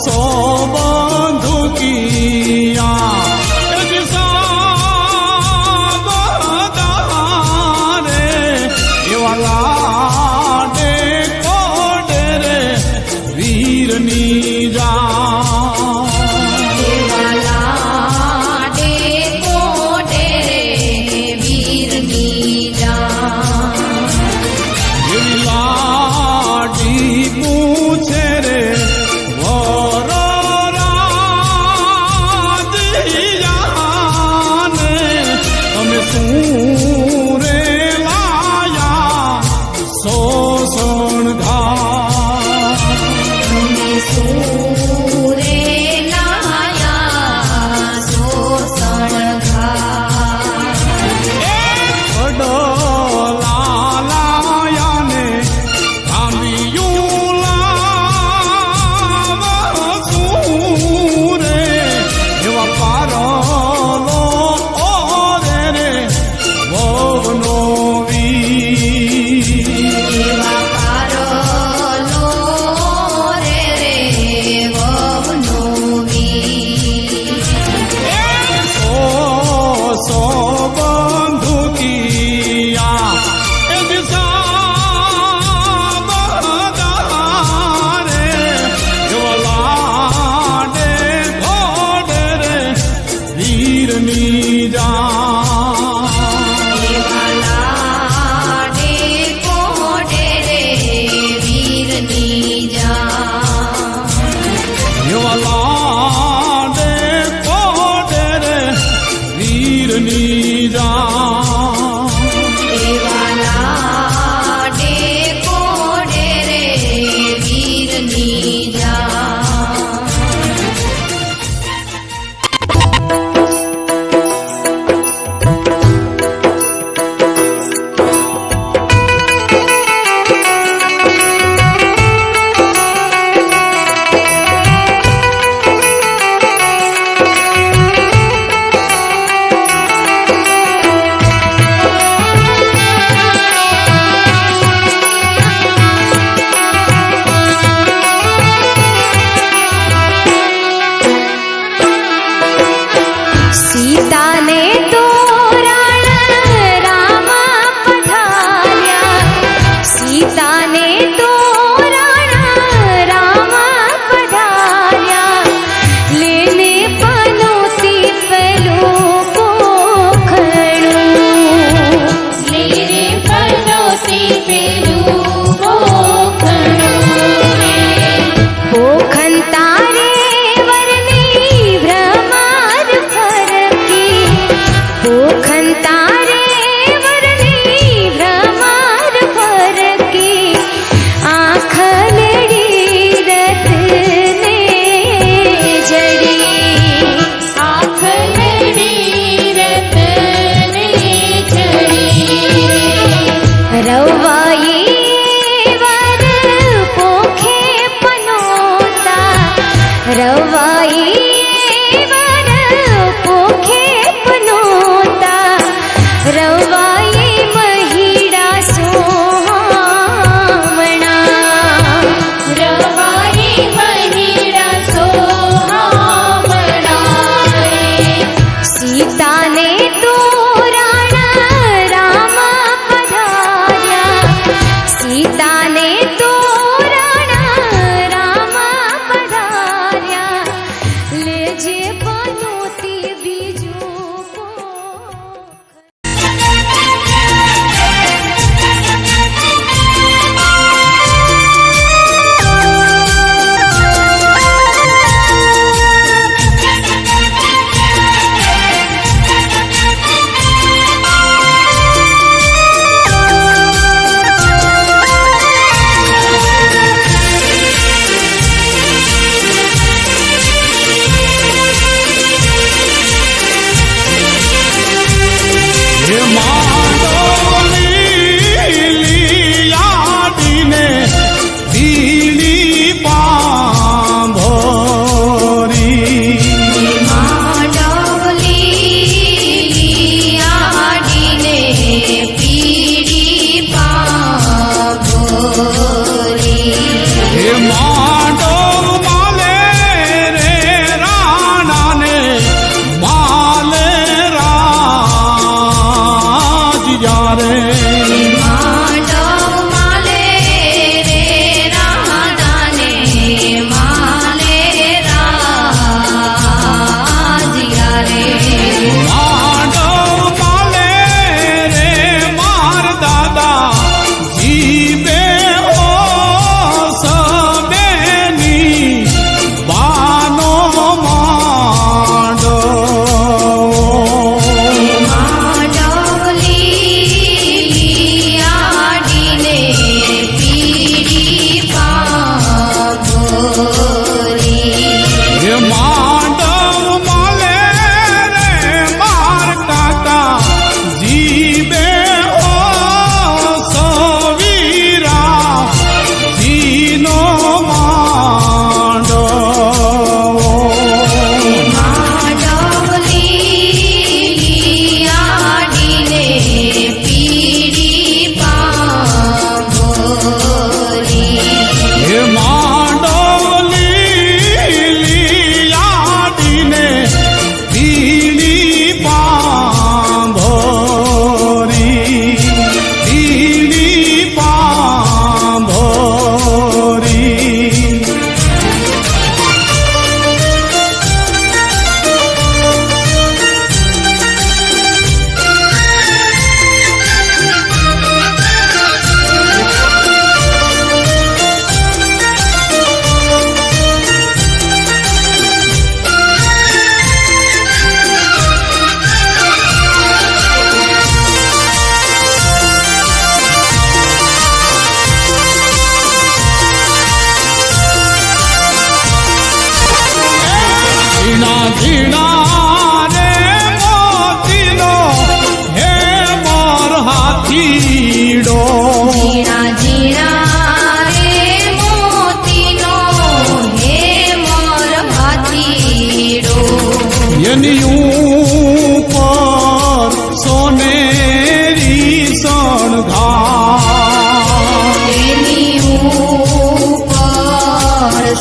सो बंधु किया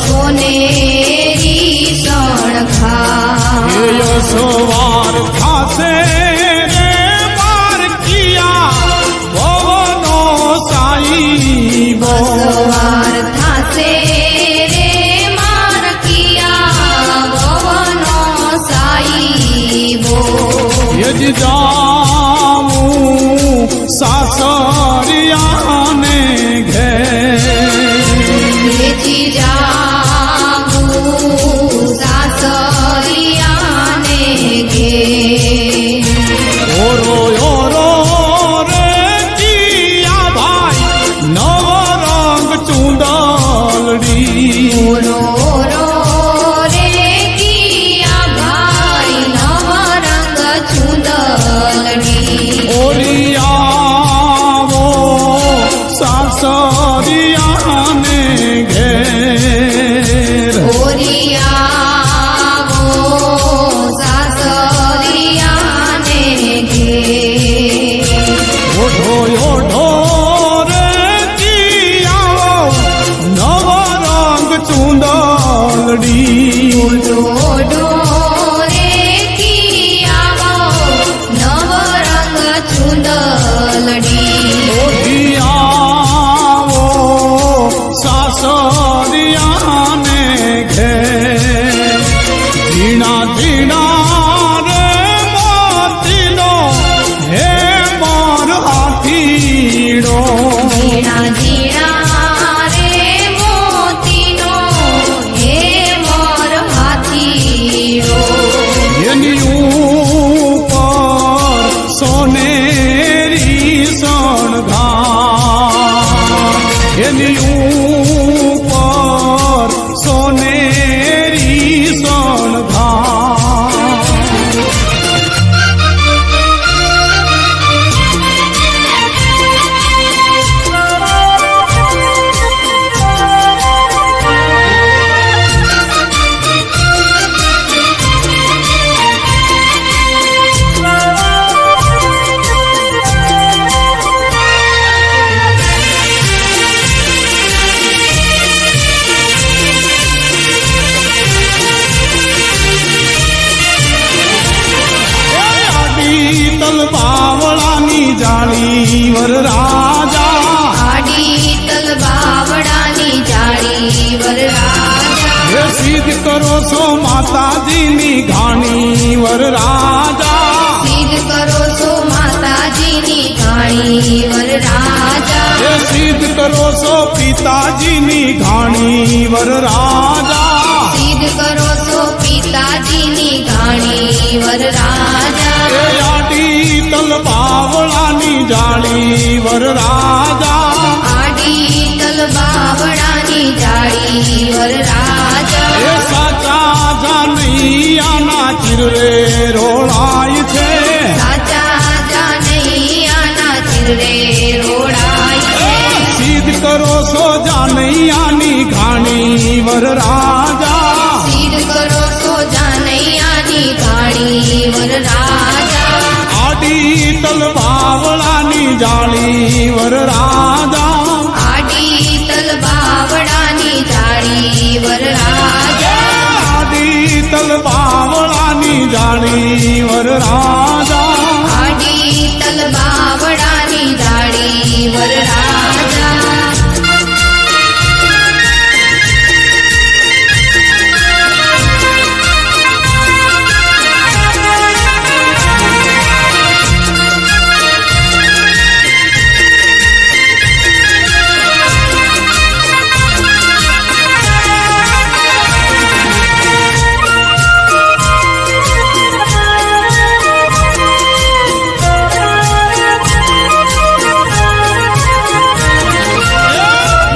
સોનેરી શણગાર એ યશવાર થાશે રે મારકિયા ભવનો સાઈબો સવાર થાશે રે મારકિયા ભવનો સાઈબો યજ જાવું સાસરિયાને ઘેર વેચી જાવું સાસરિયાને ઘેર ઓરો ઓરો રે કિયા ભાઈ નવ રંગ ચૂંદલડી ઓરો ઓરો રે કિયા ભાઈ નવ રંગ ચૂંદલડી ઓરિયાવો સાસરિયાને ઘેર ઓરિયાવો સાસરિયાને ઘેર ઓઢો ઓઢો રે કિયાવો નવ રંગ ચૂંદલડી ઓઢો રે કિયાવો નવ રંગ ચૂંદલડી ઓઢિયાવો સાસરિયાને ઘેર ઝીણા ઝીણા રે મોતીનો હે મોર હાથીડો ઝીણા ઝીણા રે મોતીનો હે મોર હાથીડો એની ઉપર સોનેરી શણગાર એની ઉપર સોનેરી શણગાર બાવળાની જાળી વરરાજા આડી તલ બાવડાની જાળી વરરાજા હે સિદ્ધ કરો છો માતાજીની ઘાણી વરરાજા સિદ્ધ કરો છો માતાજીની ઘાણી વરરાજા હે સિદ્ધ કરો છો પિતાજીની ઘાણી વરરાજા સિદ્ધ કરો છો પિતાજીની ઘાણી વરરાજા હે આડી તલ બાવળાની જાળી વરરાજા આડી તલ બાવડાની જાળી વરરાજા હે સાચા જાનૈયાના ચિરરે રોળાય છે સાચા જાનૈયાના ચિરરે રોડાય છે સિદ્ધ કરો છો જાનૈયાની ઘાણી વરરાજા સિદ્ધ કરો છો જાનૈયાની ઘાણી વરરાજા આડી તલ બાવળાની જાળી વરરાજા આડી તલ બાવડાની જાળી વરરાજા આડી તલ બાવળાની જાળી વરરાજા આડી તલ બાવડાની જાળી વરરાજા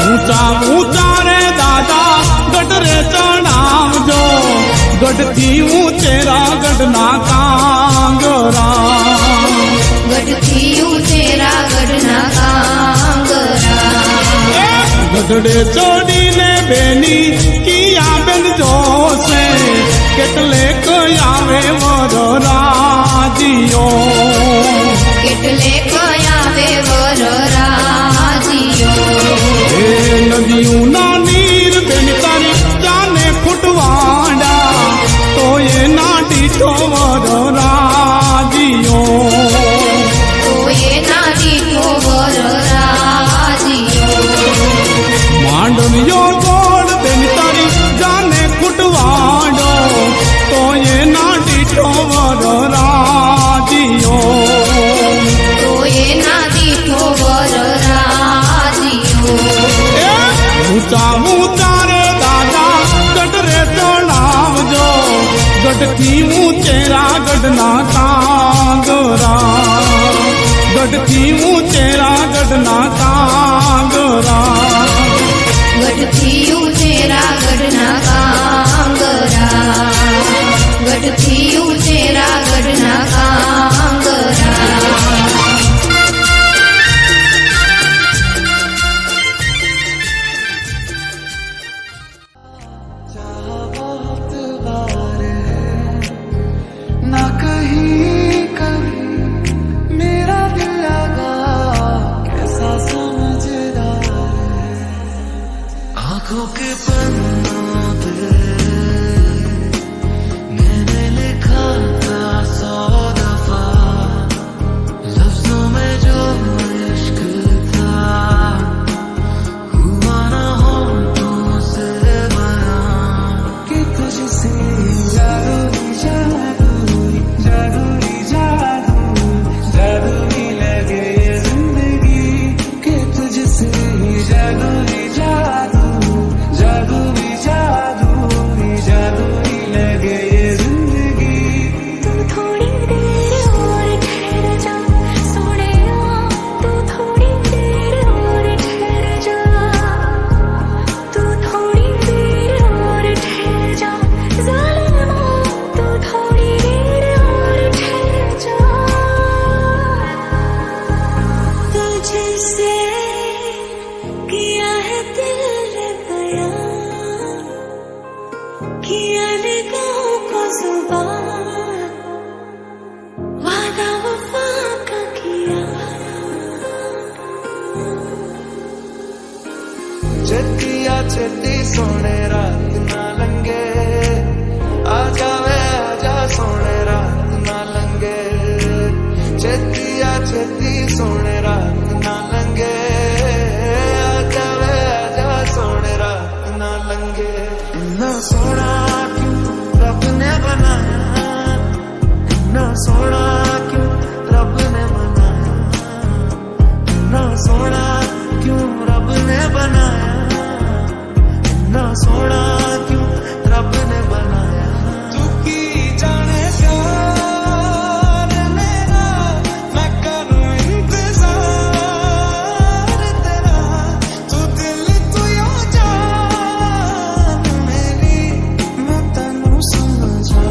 ઊંચા ઊંચા રે દાદા ગઢ રે ચણાવજો ગઢથી ઊંચેરા ગઢના કાંગરા ગઢથી ઉતેરા ગઢના કાંગરા ગઢડે ચોડીને બેની કિયા બેન જોશે કેટલે કયાવે વર રાજીઓ કેટલે કયાવે વર રાજીઓ હે નદીઓના નીર બેન તારી ઊંચા ઊંચા રે દાદા ગઢ રે ચડાવજો, ગઢથી ઊંચેરા ગઢના કાંગરા, ગઢથી ઊંચેરા ગઢના કાંગરા, ગઢથી ઉચેરા ગઢના કાંગરા, ગઢથી ઉચેરા ગઢના કાંગરા. ना कहीं कभी मेरा दिल लगा कैसा समझदार है, आंखों के पन्नों पे मैंने लिखा था 100 दफा लफ्जों में जो इश्क था, हुआ ना होठों से बयां कि तुझसे जादू जादुई लगे ये जिंदगी के तुझसे जादुई जादुई लगे ये जिंदगी. तू थोड़ी देर और ठहर जा सोने, तू थोड़ी देर और ठहर जा, तू थोड़ी देर और ठहर जा ज़ालिमा, तू थोड़ी देर और ठहर जा. तुझसे किया है दिल गया, किया निगाहों को ज़ुबान, वादा वफा का किया. चतिया चती सोने रात ना लंगे, आजा वे आजा सोने रात ना लंगे, चतिया चती सोने रात ना लंगे, आजा वे आजा सोने रात ना लंगे. इतना सोना क्यों रब ने बनाया, इतना सोना क्यों रब ने बनाया, इतना सोना क्यों रब ने बनाया, इतना सोना क्यों रब ने बनाया. तू की जाने प्यार मेरा, मैं करूं इंतजार तेरा, तू दिल तू यो जान मेरी, मैं तन्नू समझा.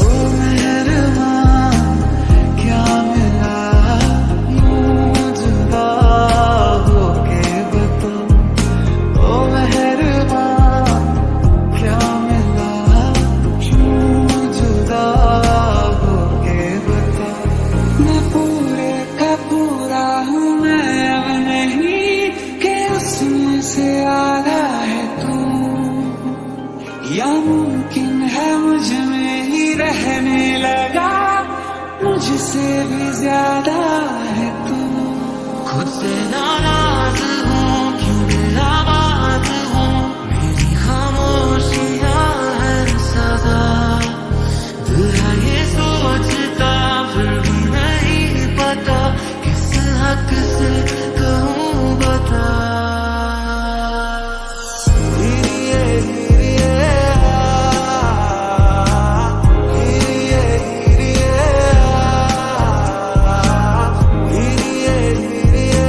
ओ मेहरबान क्या मिला यूं जुदा होके बता, ओ मेहरबान क्या मिला यूं जुदा होके बता. मैं पूरे का पूरा हूँ मैं अब नहीं कि उसमें से आधा है तू, या मुमकिन है मुझ में ही रहने लगा मुझसे भी ज्यादा है तू. खुद से नाराज हूँ क्यों बेआवाज हूँ, मेरी खामोशियाँ है सदा, दिल है ये सोचता फिर भी नहीं पता किस हक से कहूँ बता. हिरिये हिरिये हिरिये हिरिये हिरिये हिरिये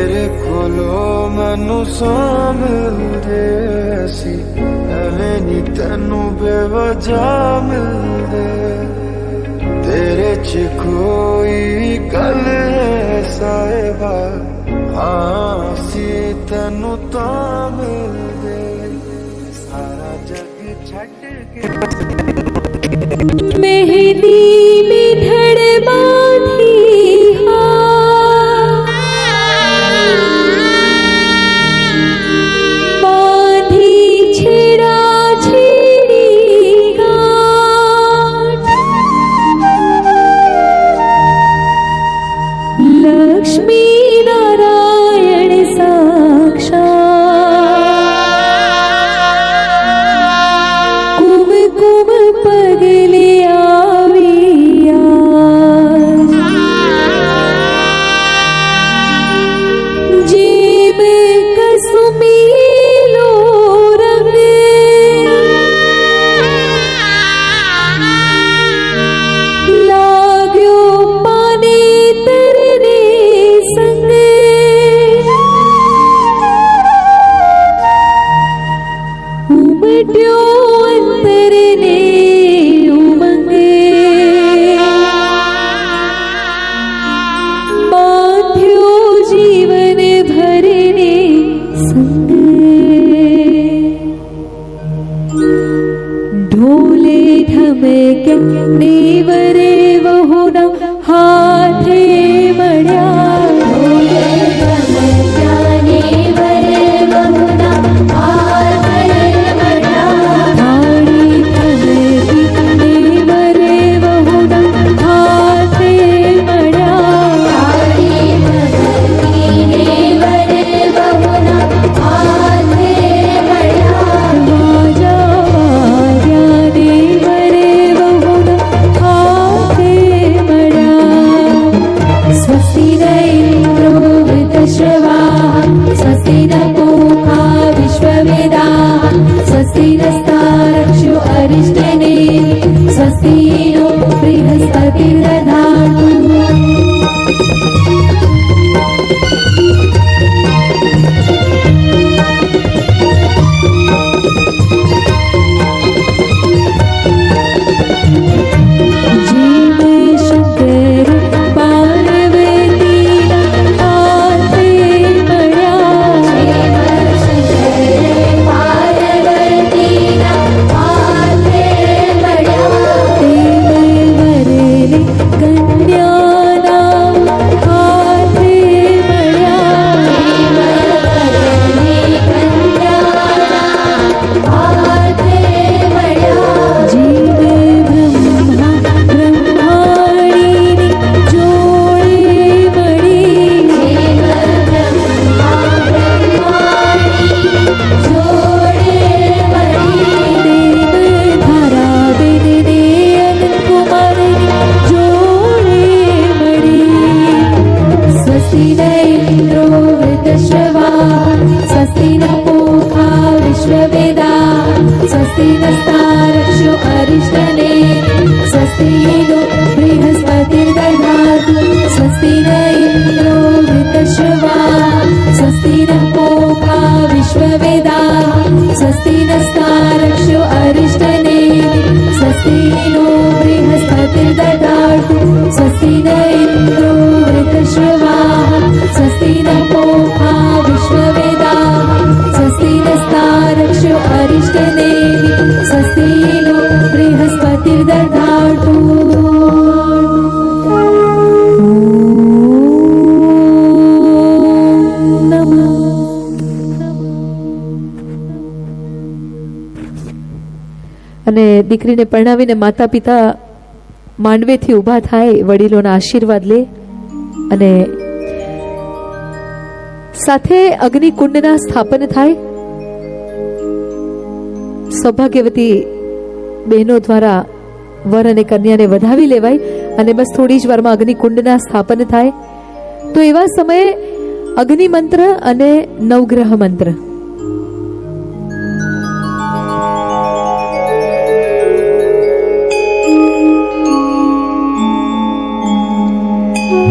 तेरे कोलो मैनू सां मिलदे सी एवें नी तैनू बेवजह मिलदे तेरे च कोई गल साहिबा हाँ सी तैनू तां मिलदे सारा जग छड्ड के मेहंदी में धड़ बांधी बांधी छेड़ा छेड़ी गाँठ लक्ष्मी नारायण साक्षात कुम पगले आविया जीव कसमी लो रंग लाग्यो पानी तरने संग उमट्यो अंतर ने उमंग बांध्यो जीवन भरने संग ढोले ढमके नेवरे वहुना हाथे मड्या ढोले ढमक्या नेवरे वहुना हाथे मड्या थाड़ी थमकी नेवरे वहुना हाथे मड्या थाड़ी थमकी नेवरे वहुना हाथे मड्या वाजा वाजा नेवरे वहुना हाथे मड्या स्वस्ति न इन्द्रो वृद्धश्रवाः स्वस्ति न पूषा विश्ववेदाः स्वस्ति नस्तारक्षो अरिष्टनेमिः स्वस्ति नो बृहस्पतिर्दधातु जीव शंकर पार्वती हाथे मड्या जीव शंकर पार्वती हाथे मड्या देव वरले कन्याना हाथे मड्या देव वरले कन्याना हाथे मड्या जीव ब्रह्मा ब्रह्माणी जोड़े मड़ी जीव ब्रह्मा ब्रह्माणी जोड़े मड़ी देव धारा बेदे अनंत कुमारी जोड़े मड़ी स्वस्ति न इन्द्रो वृद्धश्रवाः स्वस्ति न पूषा विश्ववेदाः स्वस्ति नस्तारक्षो अरिष्टनेमिः स्वस्ति नो बृहस्पतिर्दधातु स्वस्ति न इन्द्रो वृद्धश्रवाः स्वस्ति न पूषा विश्ववेदाः स्वस्ति नस्तारक्षो अरिष्टनेमिः स्वस्ति नो बृहस्पतिर्दधातु स्वस्ति न इन्द्रो वृद्धश्रवाः स्वस्ति न पूषा विश्ववेदाः स्वस्ति नस्तारक्षो अरिष्टनेमिः स्वस्ति नो बृहस्पतिर्दधातु અને દીકરીને પરણાવીને માતા પિતા માંડવેથી ઊભા થાય, વડીલોના આશીર્વાદ લે અને સાથે અગ્નિકુંડના સ્થાપન થાય. સૌભાગ્યવતી બહેનો દ્વારા વર અને કન્યાને વધાવી લેવાય અને બસ થોડી જ વારમાં અગ્નિકુંડના સ્થાપન થાય. તો એવા સમયે અગ્નિ મંત્ર અને નવગ્રહ મંત્ર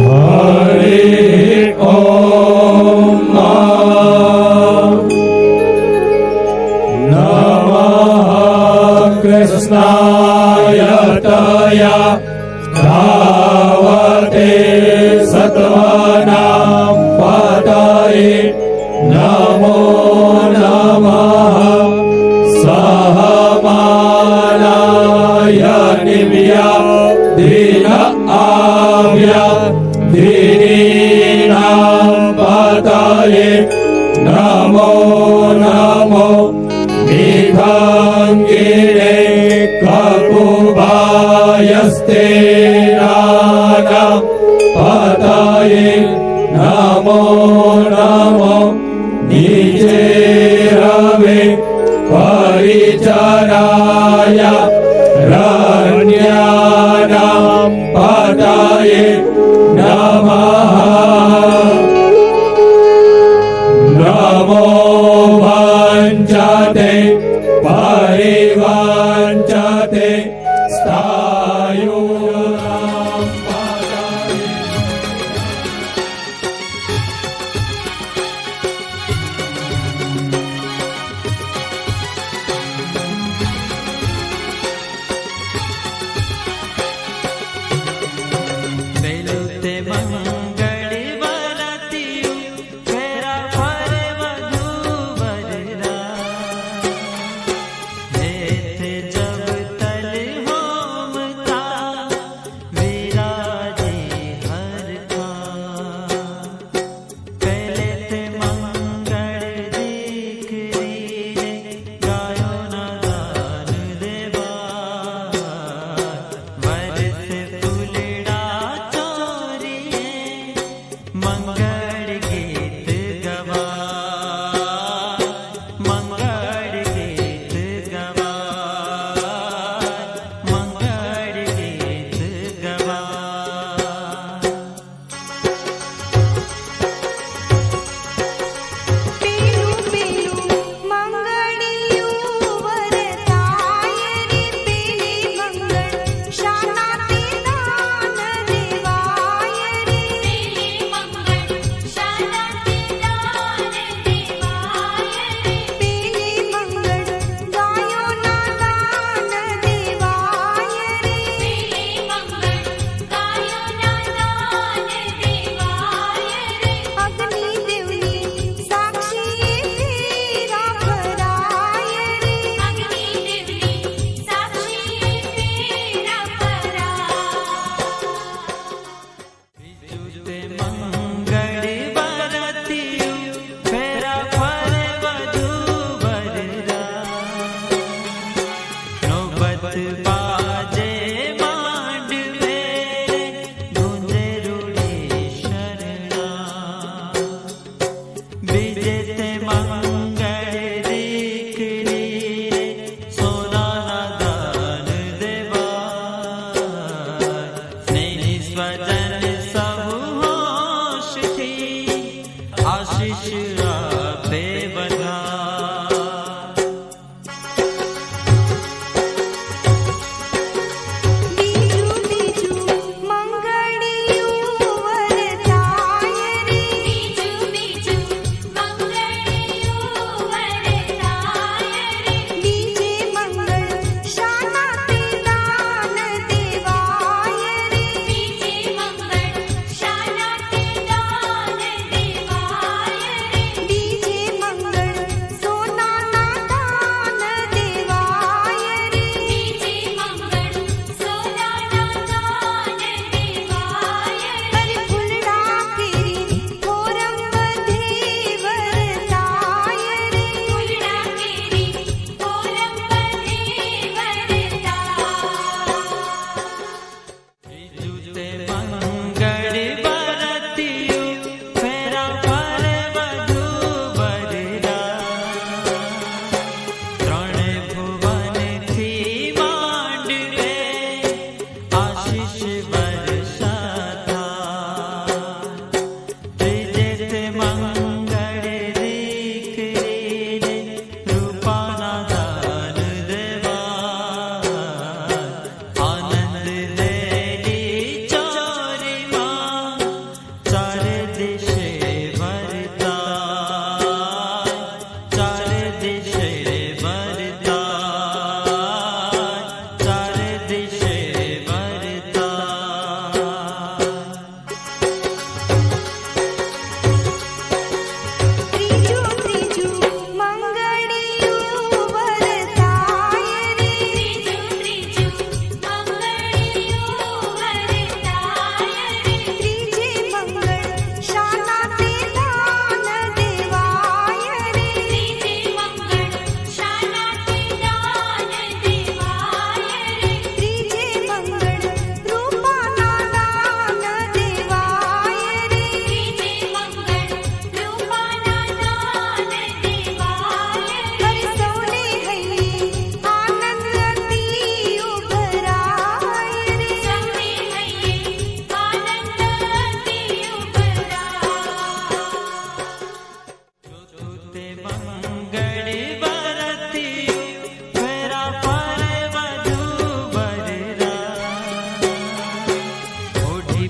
Hare Om कृष्णाय तया धावते सत्त्वानां पतये नमो नमः सहमानाय निव्या दीन आव्या दीनां पतये नमो नमो मेघाङ्गिने ककुभायस्ते नानां पतये नमो नमो निजे रवे परिचराय रण्यानां पतये नमः नमो वाञ्छते परिवाञ्छते स्थायुरां पतये વેલુતે મંગળી વરતિયું ફેરા ફરે વધુ વરરા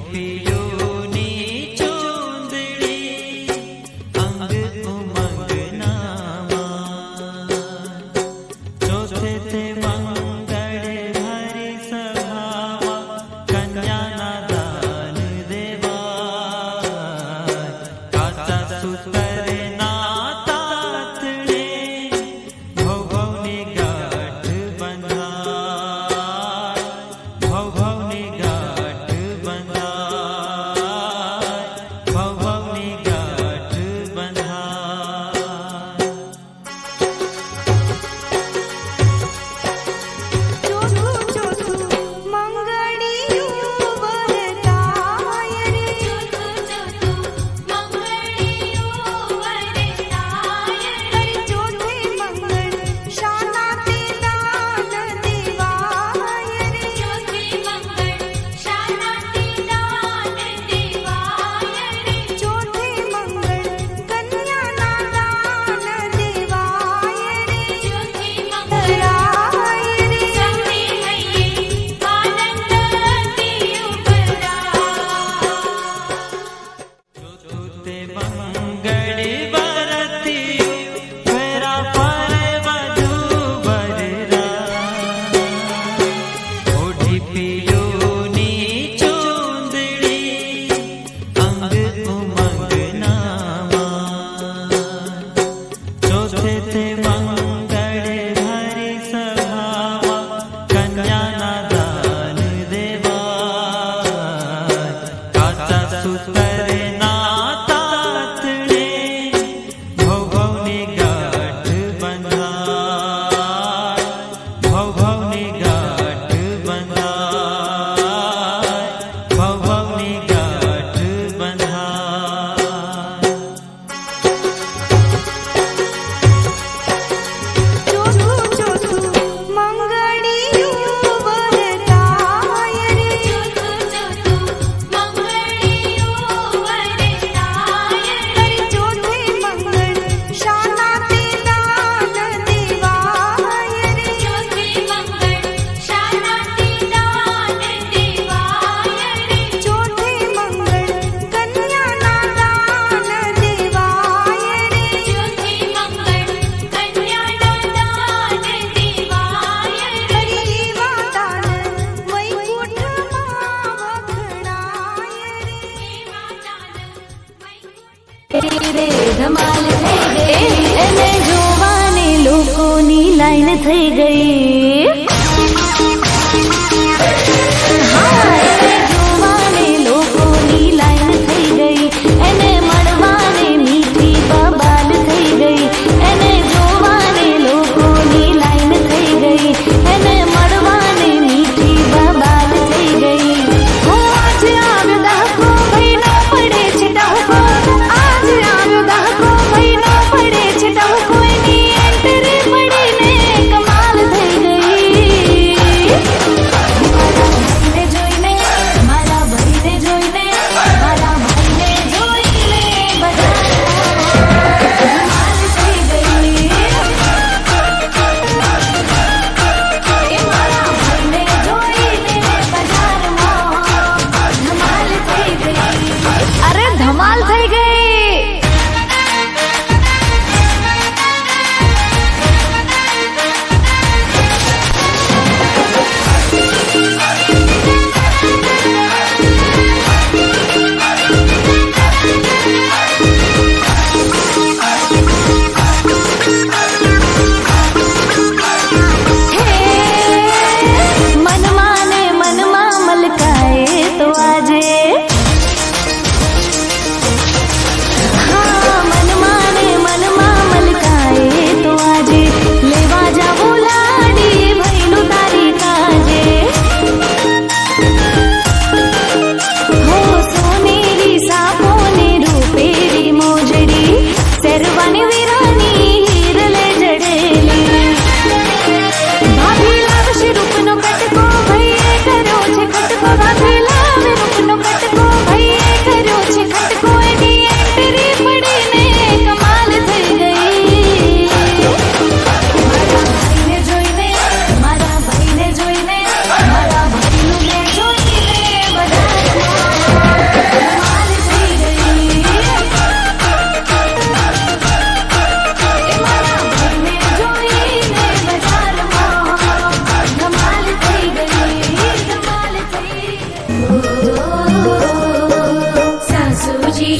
પિયોની ચૂંદડી અંગ ઉમંગનામાં ચોથે તે મંગળ હરિ સભામાં કન્યાના દાન દેવા કાચા સૂતરના તાતણે ભવભવની ગાંઠ બંધાય ભવભવની ગાંઠ બંધાય ભવભવની ગાંઠ બંધાય ચોથું ચોથું મંગળિયું વરતાય રે ચોથું ચોથું મંગળિયું વરતાય રે ચોથે મંગળ શાનાતે દાન દેવાય રે ચોથે મંગળ શાનાતે દાન દેવાય રે ચોથે મંગળ કન્યાના દાન દેવાય રે ચોથે મંગળાય રે સૌને હૈયે આનંદથી ઉપરા તે મંગળ વરતી ફેરા પર વધુ વરરા ઓઢી પિયોની ચૂંદડી અંગ ઉમંગનામાં ચોથે તે મંગળ હરિ સભામાં કન્યાના દાન દેવા કાચા સૂતરના તાતણે ભવભવની ગાંઠ બંધાય ભવભવની ગાંઠ બંધાય ભવભવની ગાંઠ બંધાય ચોથું ચોથું મંગળિયું વરતાય રે ચોથું ચોથું મંગળિયું વરતાય રે ચોથે મંગળ શાનાતે દાન દેવાય રે ચોથે મંગળ શાનાતે દાન દેવાય રે ચોથે મંગળ કન્યાના દાન દેવાય રે ચોથે મંગળ કન્યાના દાન દેવાય રે એવા દાન વૈકુંઠમાં વખણાય રે એવા દાન રે ધમાલ થઈ ગઈ એને જોવાની લોકોની લાઈન થઈ ગઈ હા એને જોવાની લોકોની લાઈન થઈ ગઈ એને મળવાની મીઠી બબાલ થઈ ગઈ એને જોવાની લોકોની લાઈન થઈ ગઈ એને મળવાની મીઠી બબાલ થઈ ગઈ હો આજે આવ્યો દાખલો ભાઈનો પડે છે ડાકો આજે આવ્યો દાખલો ભાઈનો પડે છે ડાકો એની એન્ટ્રી પડીને કમાલ થઈ ગઈ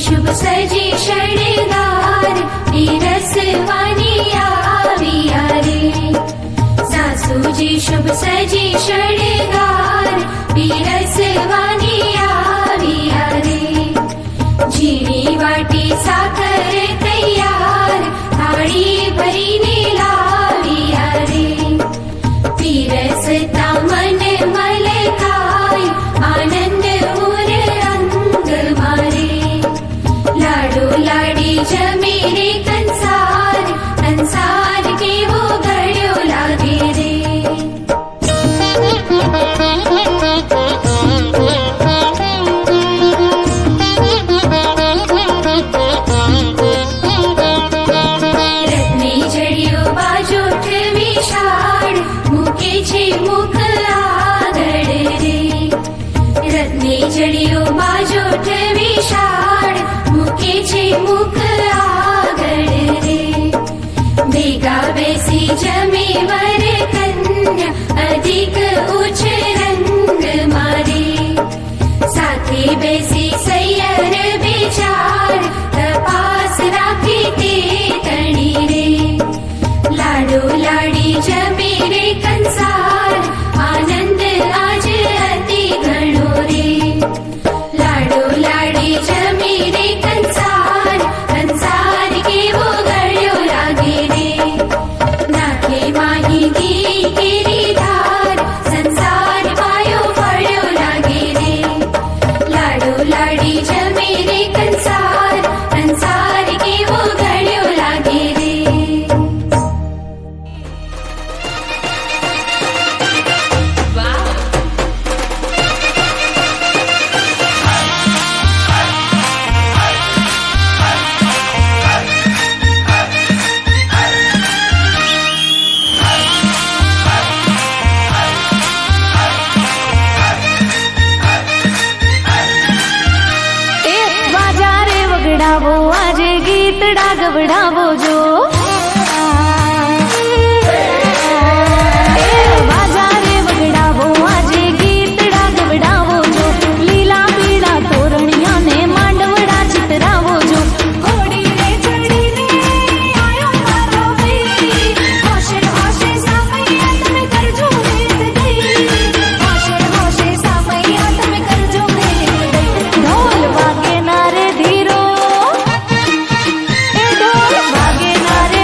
शुभ सजी शणगार पीरसवानी आविया रे सासूजी शुभ सजी शणगार पीरसवानी आविया रे जीणी वाटी साखर तैयार थाळी भरीने लाविया रे पीरसता मन मलकाय आनंद उर अंग मारे लाडू लाडी जमे रे कंसार कंसार के वो गळ्यो लागे रे રત્ની જડિયો બાજોઠ વિશાળ મૂકે છે મુખ આગળ રે રત્ની જડિયો બાજોઠ વિશાળ મૂકે છે મુખ આગળ રે ભેગા બેસી જમે વર કન્યા અધિક ઉચ્ચ રંગ મારે સાથે બેસી સૈયર બેચાર તપાસ રાખી તે તણી રે લાડો લાડી જમે રે કંસાર આનંદ આજ અતિ ઘણો રે લાડો લાડી જમે રે કંસાર કંસાર કેવો ગળ્યો લાગે રે નાખે માહી ઘી કેરી ધાર સંસાર પાયો ફળ્યો લાગે રે લાડો લાડી જમે રે કંસાર કંસાર કેવો ગળ્યો લાગે રે એ વાજા રે વગડાવો આજે ગીતડા ગવડાવો જો એ વાજા રે વગડાવો આજે ગીતડા ગવડાવો જો લીલા પીળા તોરણિયાને માંડવડા ચિતરાવો જો ઘોડી રે ચડીને આયો મારો ભાઈ હોશે હોશે સામૈયા તમે કરજો ભેદ દઈ હોશે હોશે સામૈયા તમે કરજો ભેદ દઈ ઢોલ વાગે ના રે ધીરો એ ઢોલ વાગે ના રે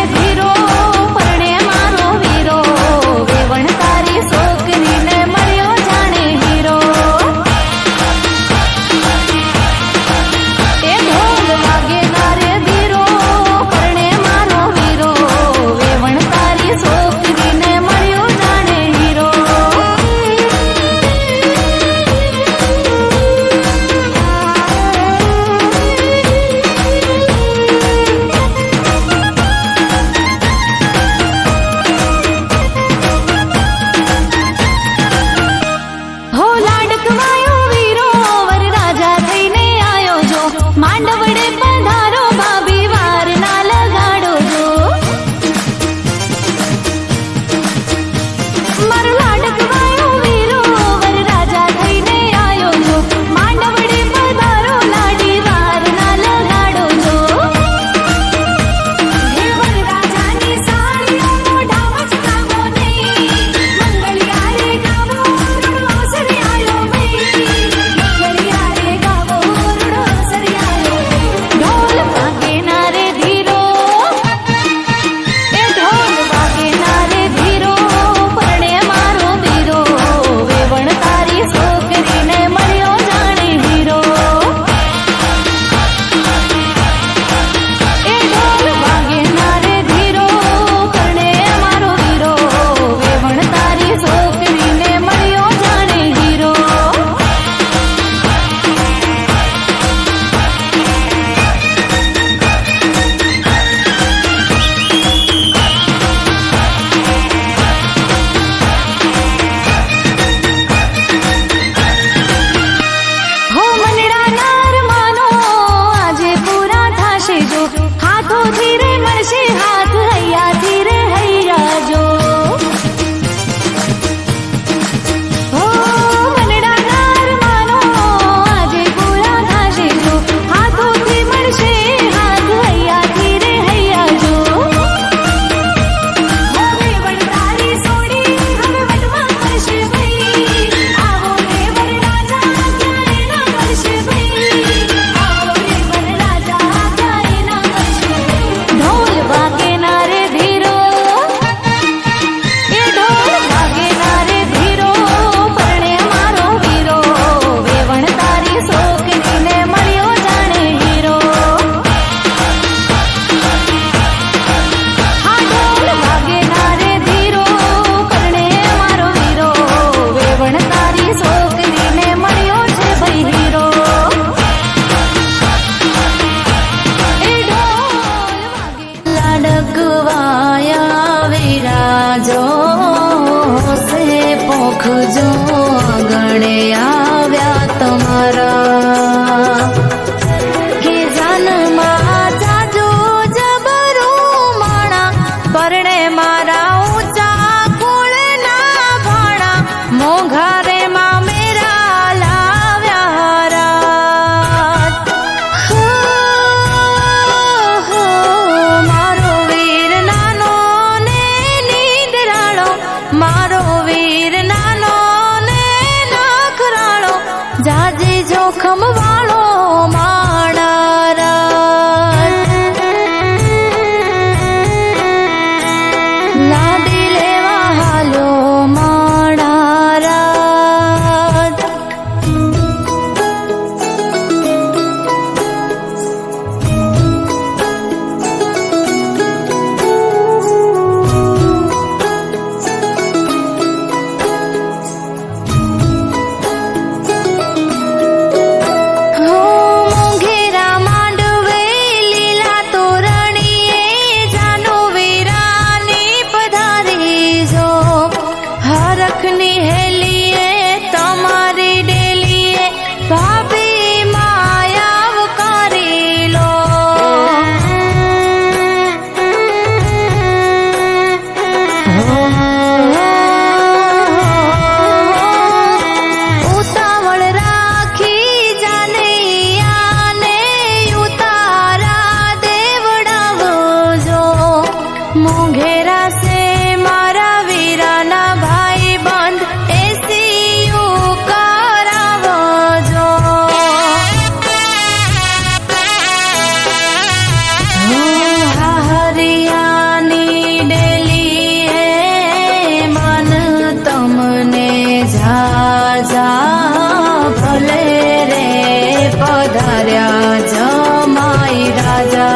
આવ્યા જમાઈ રાજા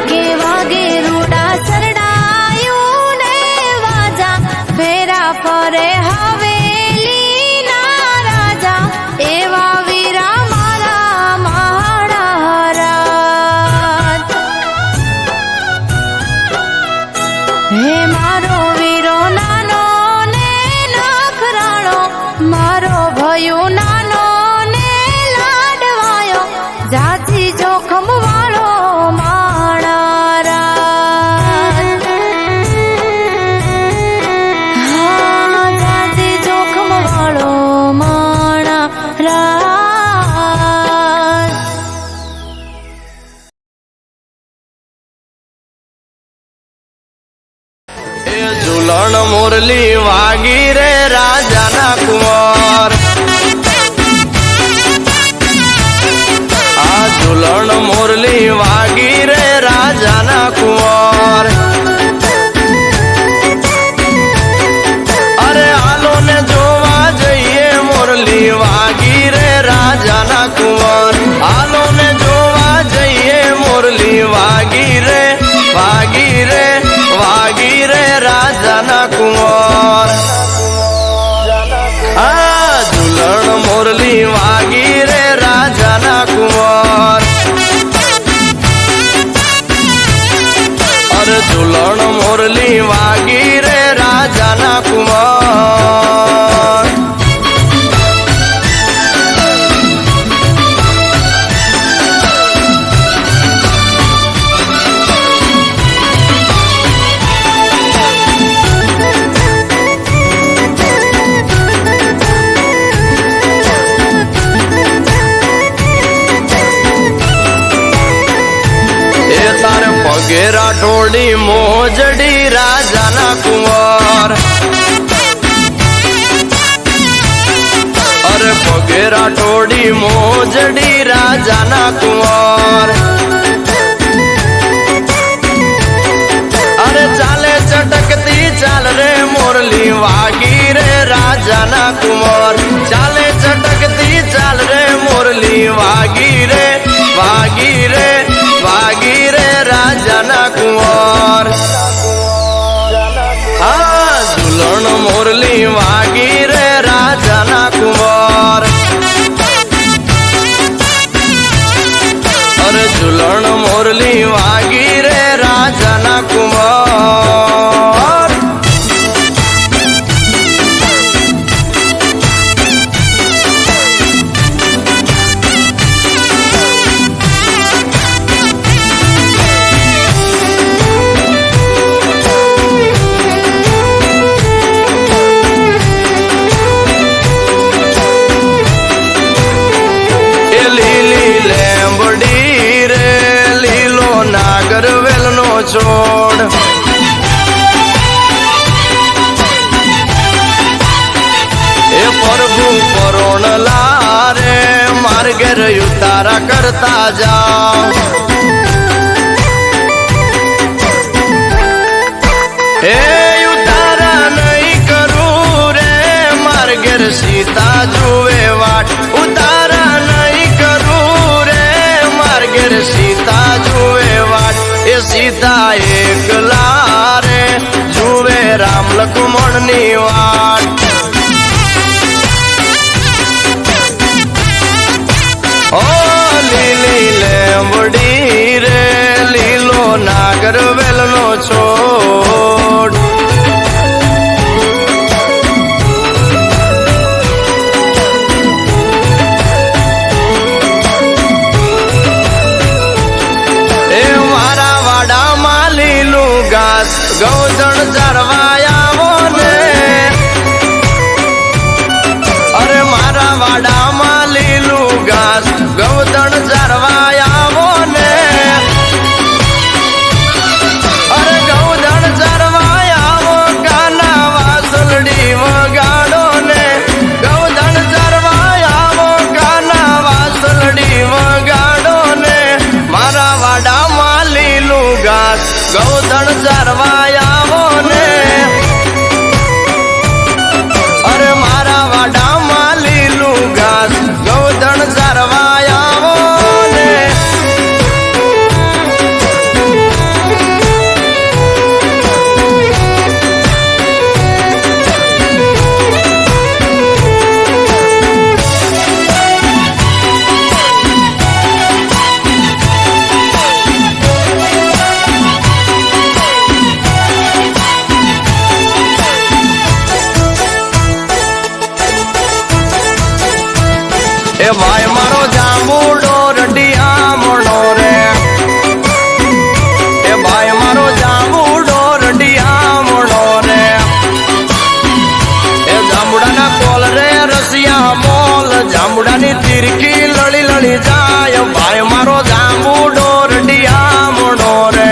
કેવા ગેરુડા સરડાયું ને વાજા ફેરા ફરે હવેલી ના રાજા એવા વીરા મારા મહારાજ હે મારો વીરો નાનો ને નખરાળો મારો ભયો નાનો ને લાડવાયો જાજી જોખમ વાળો માણારાજ હા જાજી જોખમ વાળો માણારાજ એ ઝૂલણ મુરલી વાગી રે રાજાના કુંવર આ ઝૂલણ મુરલી વાગી રે રાજાના કુંવર અરે હાલો ને જોવા જઈએ મુરલી વાગી રે રાજાના કુંવર હાલો ને જોવા જઈએ મુરલી વાગી રે વાગી રે વાગી રે રાજાના કુંવર આ ઝૂલણ મુરલી વાગી રે રાજાના કુંવર અરે ઝૂલણ મુરલી વાગી રે રાજાના કુંવર પગેરા ઠોડી મોજડી રાજાના કુંવર અરે પગેરા ઠોડી મોજડી રાજાના કુંવર અરે ચાલે ચટકતી ચાલ રે મુરલી વાગી રે રાજાના કુંવર ચાલે ચટકતી ચાલ રે મુરલી વાગી રે વાગી રે વાગી રે રાજાના કુંવર હા ઝૂલણ મુરલી વાગી રે રાજાના કુંવર અરે ઝૂલણ મુરલી વાગી રે રાજાના કુંવર નાગરવેલનો છોડ એ પ્રભુ પરોણલા રે માર્ગે ઉતારા કરતા જાઓ એ ઉતારા નહીં કરું રે માર્ગે સીતા જુએ વાટ ઉતારા નહીં કરું રે માર્ગે સીતા જુએ વાટ એ સીતા એકલા રે જુએ રામ લક્ષ્મણની વાટ ઓ લીલી લેંબડી રે લીલો નાગરવેલનો છોડ ગૌધણ ચરવાયાવો ને અરે મારા વાડામાં લીલું ઘાસ ગૌધણ ચરવાયાવો ને અરે ગૌધણ ચરવાયાવો કાના વાસલડી વગાડો ને ગૌધણ ચરવાયાવો કાના વાસલડી વગાડો ને મારા વાડામાં લીલું ઘાસ ગૌધણ ચરવાયાવો ને અરે મારા વાડામાં લીલું ઘાસ ગૌધણ એ ભાઈ મારો જાંબુડો રડિયામણો રે, એ ભાઈ મારો જાંબુડો રડિયામણો રે, એ જાંબુડાના કોલ રે રસિયા મોલ, જાંબુડાની તીરકી લળી લળી જાય, ભાઈ મારો જાંબુડો રડિયામણો રે,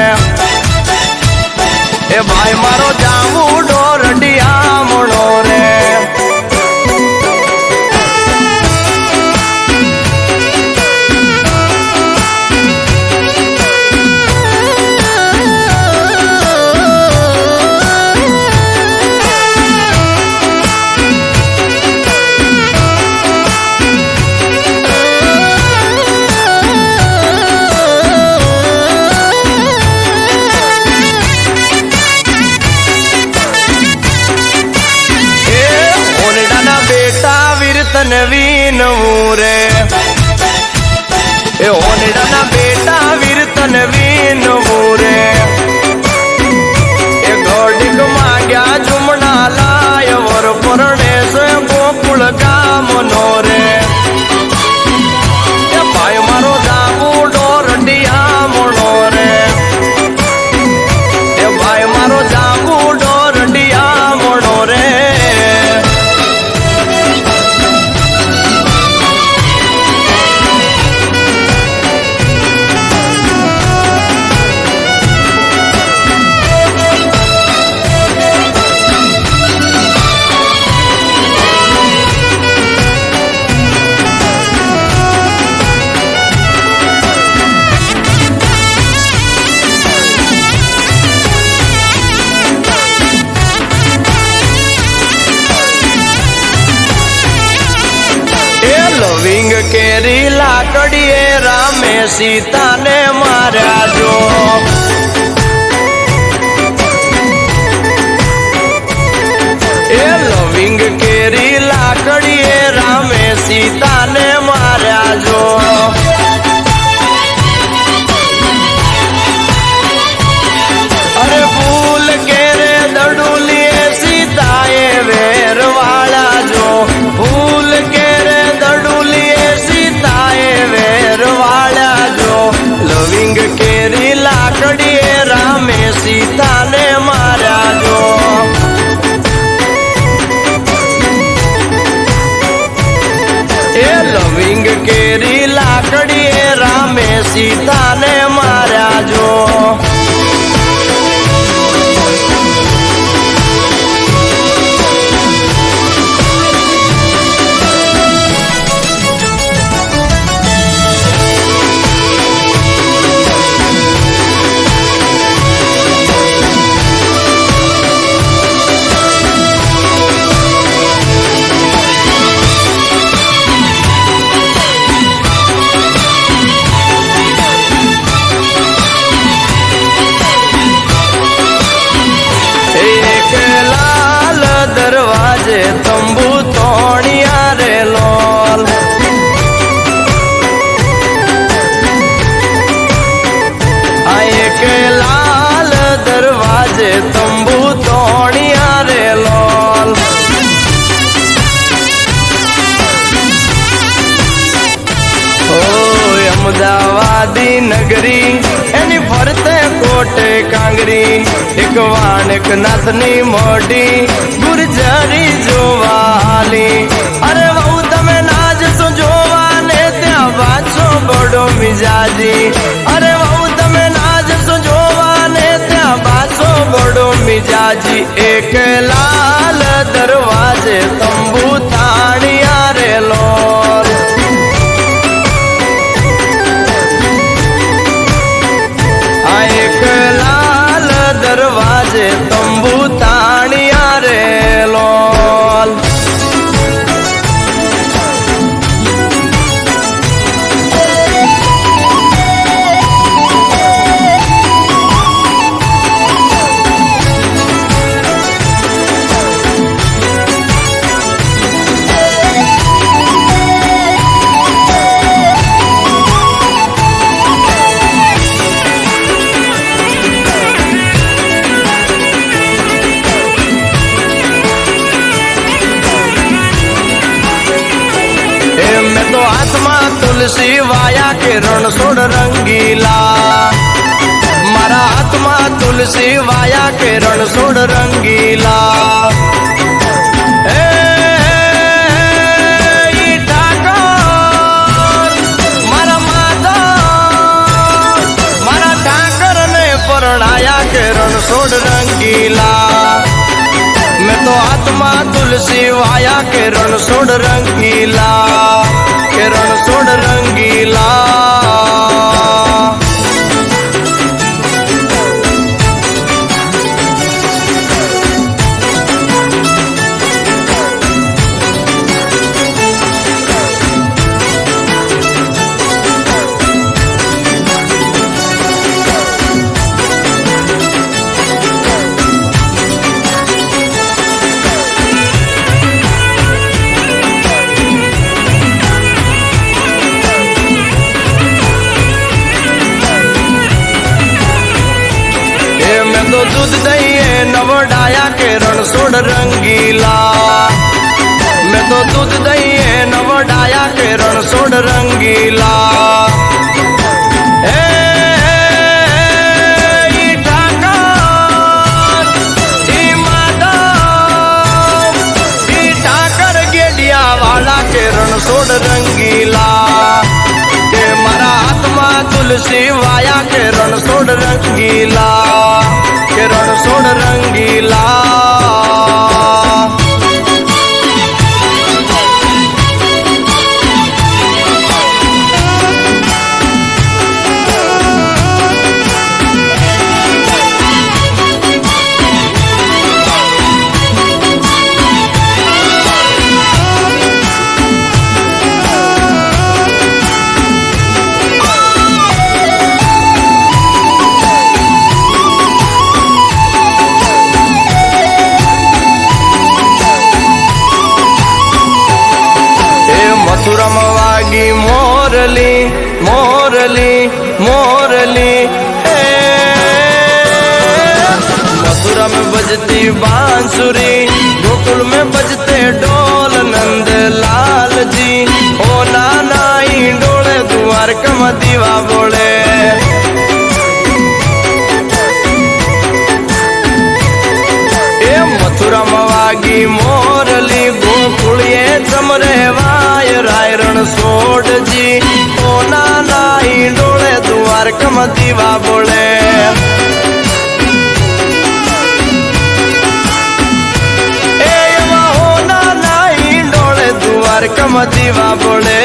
એ ભાઈ મારો જાંબુડો રડિયામણો રે. વીનવું રે, એ ઓનડાના બેટા વીરતન વીનવું રે, એ ગોડિક માગ્યા જુમણા લાય વર પરણે છે ગોકુળ ગામનો રે, એ ભાઈ મારો જાંબુડો રડિયામણો રે, એ ભાઈ મારો જાંબુડો રડિયામણો રે. લવિંગ કેરી લાકડીએ રામે સીતાને માર્યા જો, એ લવિંગ કેરી લાકડીએ રામે સીતાને માર્યા જો, અરે ફૂલ કેરે દડુલીએ સીતાએ વેરવાળા જો, ફૂલ કેરે દડુલીએ સીતાએ વેરવાળા જો, લવિંગ કેરી લાકડીએ રામે સીતાને માર્યા જો. એ લવિંગ કેરી લાકડીએ રામે સીતાને માર્યા જો. દરવાજે તંબુ તોણિયા રે લોલ, આ એક લાલ દરવાજે તંબુ તોણિયા રે લોલ, ઓ અમદાવાદી નગરી એની ફરતે કોટે કાંગરી, એક વાણક નાથની મોઢી ગુર્જરી જોવા હાલી, અરે વહુ તમે નાચશો જોવા ને ત્યાં પાછો બડો મિજાજી, અરે વહુ તમે નાચશો જોવા ને ત્યાં પાછો બડો મિજાજી, એક લાલ દરવાજે તંબુ તાણિયા રે લોલ, આ એક લાલ દરવાજે તંબુ તાણિયા રે લોલ. तुलसी वाया के रणछोड़ रंगीला मारा हाथमा तुलसी वाया के रणछोड़ रंगीला के रणछोड़ रंगीला मैं तो आत्मा तुलसी वाया के रणछोड़ रंगीला के रणछोड़ रंगीला तो दूध दही नवडाया के रणछोड़ रंगीला मैं तो दूध दही नवडाया के रणछोड़ रंगीला ठाकर गेडिया वाला के रणछोड़ रंगीला के मारा आत्मा तुलसी वाया के रणछोड़ रंगीला के रणछोड़ रंगीला मथुरमवागी मोरली मोरली मोरली मथुरा में बजती बांसुरी गोकुल में बजते ढोल नंद लाल जी ओ नानाई डोले द्वारका में दीवा बोले मथुरा मवागी मोरली गोकुलिए चमरे वाय राय रणछोड़ जी ओ नानाई डोले द्वारका में दीवा बोले ओ नानाई डोले द्वारका में दीवा बोले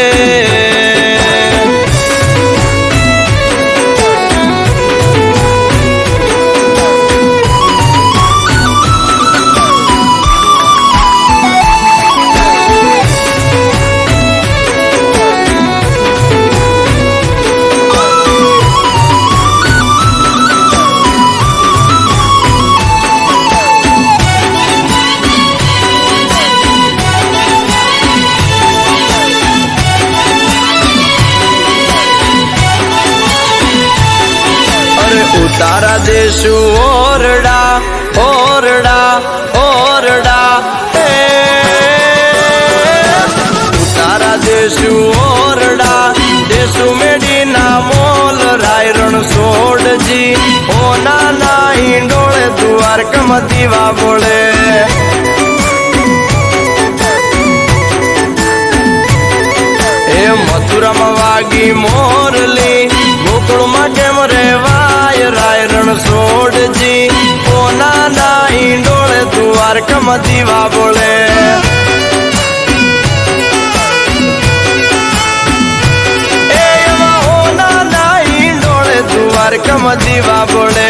तारा देशु ओरडा ओरडा ओरडा तारा देशु ओरडा देशु मेडीना मोल राय रणछोड़ जी ओ नानाई डोले द्वारका में दीवा बोले मथुरा मवागी मोरली गोकुल में केम रेवाय राय रणछोड़ जी ओ नानाई डोले द्वारका में दीवा बोले ओ नानाई डोले द्वारका में दीवा बोले